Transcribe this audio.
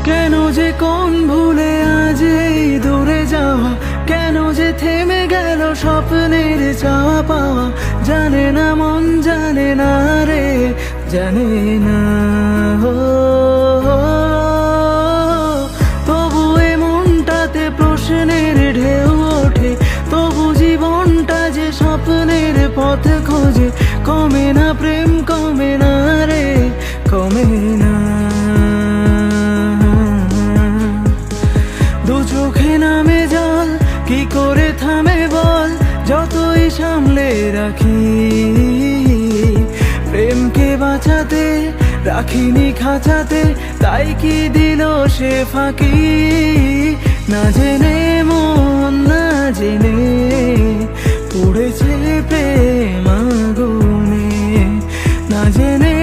কেন যে কোন ভুলে আজ এই দূরে যাওয়া, কেন যে থেমে গেল স্বপ্নের চাওয়া পাওয়া। জানে না মন, জানে না রে, জানে না। তবু এ মনটাতে প্রশ্নের ঢেউ ওঠে, তবু জীবনটা যে স্বপ্নের পথ খোঁজে। কমে না প্রেম, কমে না রে, কমে না। দু চোখে নামে জল, কি করে থামে বল, যতই সামলে রাখি। প্রেমকে বাঁচাতে রাখিনি খাঁচাতে, তাই কি দিল সে ফাঁকি। না জেনে মন, না জেনে পড়েছে প্রেম আগুনে। না জেনে